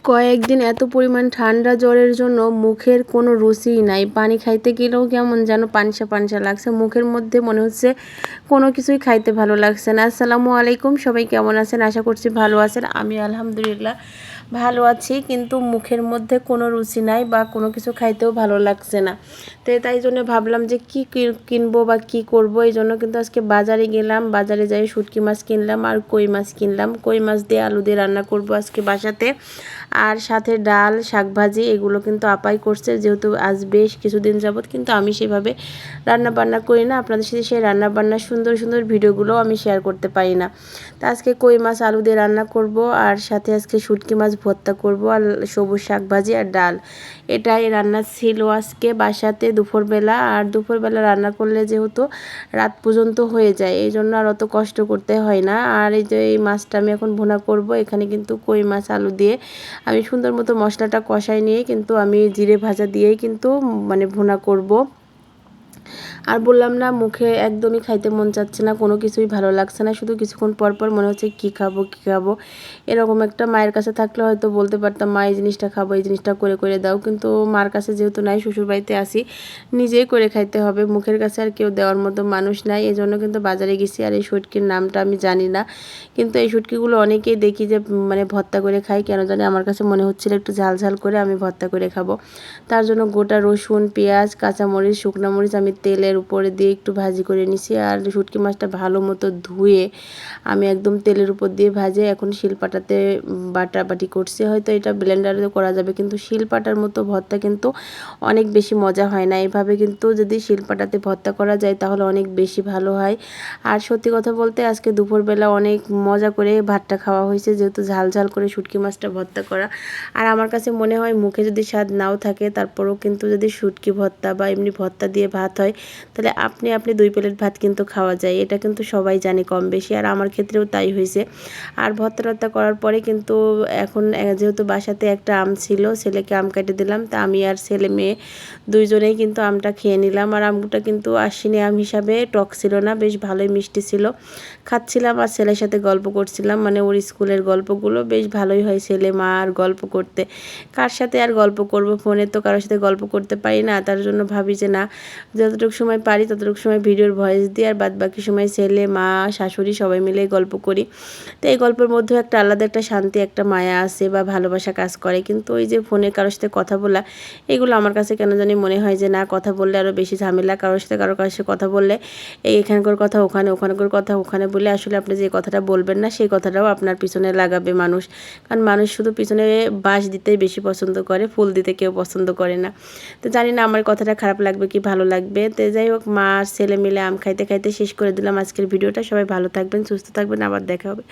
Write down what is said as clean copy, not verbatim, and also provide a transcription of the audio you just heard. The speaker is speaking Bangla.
কয়েকদিন এত পরিমাণ ঠান্ডা জ্বরের জন্য মুখের কোনো রুচিই নাই। পানি খাইতে গেলেও কেমন যেন পানসা পানসা লাগছে। মুখের মধ্যে মনে হচ্ছে কোনো কিছুই খাইতে ভালো লাগছে না। আসসালামু আলাইকুম, সবাই কেমন আছেন? আশা করছি ভালো আছেন। আমি আলহামদুলিল্লাহ ভালো আছি, কিন্তু মুখের মধ্যে কোনো রুচি নাই বা কোনো কিছু খাইতেও ভালো লাগছে না। তো তাই জন্য ভাবলাম যে কি কিনবো বা কি করব। এই জন্য কিন্তু আজকে বাজারে গেলাম। বাজারে যাই শুটকি মাছ কিনলাম আর কই মাছ কিনলাম। কই মাছ দিয়ে আলু দিয়ে রান্না করব আজকে বাসাতে। আর সাথে ডাল, শাকভাজি এগুলো কিন্তু আপাই করছে, যেহেতু আজ বেশ কিছুদিন যাবত কিন্তু আমি সেভাবে রান্না বান্না করি না। আপনাদের সাথে সেই রান্না বান্নার সুন্দর সুন্দর ভিডিওগুলো আমি শেয়ার করতে পারি না। তো আজকে কই মাছ আলু দিয়ে রান্না করব, আর সাথে আজকে শুটকি মাছ ভর্তা করব, আর সবুজ শাকভাজি আর ডাল। এটাই রান্না ছিল আজকে বাসাতে দুপুরবেলা। আর দুপুরবেলা রান্না করলে যেহেতু রাত পর্যন্ত হয়ে যায়, এই জন্য আর অত কষ্ট করতে হয় না। আর এই যে এই মাছটা আমি এখন ভুনা করব। এখানে কিন্তু কই মাছ আলু দিয়ে আমি সুন্দর মতো মশলাটা কষাই নিয়ে কিন্তু আমি জিরে ভাজা দিয়েই কিন্তু মানে ভুনা করব। আর বললাম না, মুখে একদমই খাইতে মন চাচ্ছে না, কোনো কিছুই ভালো লাগছে না। শুধু কিছুক্ষণ পর পর মনে হচ্ছে কী খাবো কী খাবো। এরকম একটা মায়ের কাছে থাকলে হয়তো বলতে পারতাম, মা এই জিনিসটা খাবো, এই জিনিসটা করে করে দাও। কিন্তু মার কাছে যেহেতু নাই, শ্বশুরবাড়িতে আসি, নিজেই করে খাইতে হবে। মুখের কাছে আর কেউ দেওয়ার মতো মানুষ নাই। এই জন্য কিন্তু বাজারে গেছি। আর এই শুটকির নামটা আমি জানি না, কিন্তু এই শুটকিগুলো অনেকেই দেখি যে মানে ভর্তা করে খাই। কেন জানি আমার কাছে মনে হচ্ছিল একটু ঝাল ঝাল করে আমি ভর্তা করে খাবো। তার জন্য গোটা রসুন, পেঁয়াজ, কাঁচামরিচ, শুকনো মরিচ আমি তেলের উপরে দিয়ে একটু ভাজি করে নিছি। আর শুটকি মাছটা ভালো মতো ধুয়ে আমি একদম তেলের উপর দিয়ে ভাজে এখন শিলপাটাতে বাটাবাটি করছি। হয়তো এটা ব্লেন্ডারে করা যাবে, কিন্তু শিলপাটার মতো ভর্তা কিন্তু অনেক বেশি মজা হয় না। এভাবে কিন্তু যদি শিলপাটাতে ভর্তা করা যায় তাহলে অনেক বেশি ভালো হয়। আর সত্যি কথা বলতে আজকে দুপুরবেলা অনেক মজা করে ভাতটা খাওয়া হয়েছে, যেহেতু ঝাল ঝাল করে শুটকি মাছটা ভর্তা করা। আর আমার কাছে মনে হয় মুখে যদি স্বাদ নাও থাকে, তারপরেও কিন্তু যদি শুটকি ভর্তা বা এমনি ভর্তা দিয়ে ভাত হয়, তাহলে আপনি 2 প্লেট ভাত কিন্তু খাওয়া যায়। এটা কিন্তু সবাই জানে কম বেশি, আর আমার ক্ষেত্রেও তাই হয়েছে। আর ভর্তা টর্তা করার পরে কিন্তু এখন যেহেতু বাসাতে একটা আম ছিল, ছেলেকে আম কেটে দিলাম। তা আমি আর ছেলে মেয়ে দুইজনেই কিন্তু আমটা খেয়ে নিলাম। আর আমটা কিন্তু আশ্বিনী আম হিসাবে টক ছিল না, বেশ ভালোই মিষ্টি ছিল। খাচ্ছিলাম আর ছেলের সাথে গল্প করছিলাম, মানে ওর স্কুলের গল্পগুলো বেশ ভালোই হয় ছেলে মা আর গল্প করতে। কার সাথে আর গল্প করব, ফোনে তো কারোর সাথে গল্প করতে পারি না। তার জন্য ভাবি যে না, যতটুকু সময় পারি ততটুকু সময় ভিডিওর ভয়েস দিই, আর বাদ বাকি সময় ছেলে মা শাশুড়ি সবাই মিলে গল্প করি। তো এই গল্পের মধ্যেও একটা আলাদা একটা শান্তি, একটা মায়া আছে বা ভালোবাসা কাজ করে। কিন্তু ওই যে ফোনে কারোর সাথে কথা বলা, এগুলো আমার কাছে কেন জানি মনে হয় যে না, কথা বললে আরও বেশি ঝামেলা। কারোর সাথে কথা বললে এখানকার কথা ওখানে, ওখানকার কথা ওখানে বলে আসলে আপনি যে কথাটা বলবেন না সেই কথাটাও আপনার পিছনে লাগাবে মানুষ। কারণ মানুষ শুধু পিছনে বাঁশ দিতেই বেশি পছন্দ করে, ফুল দিতে কেউ পছন্দ করে না। তো জানি না আমার কথাটা খারাপ লাগবে কি ভালো লাগবে। তো যাই হোক, মা আর ছেলে মিলে আম খাইতে খাইতে শেষ করে দিলাম আজকের ভিডিওটা। সবাই ভালো থাকবেন, সুস্থ থাকবেন, আবার দেখা হবে।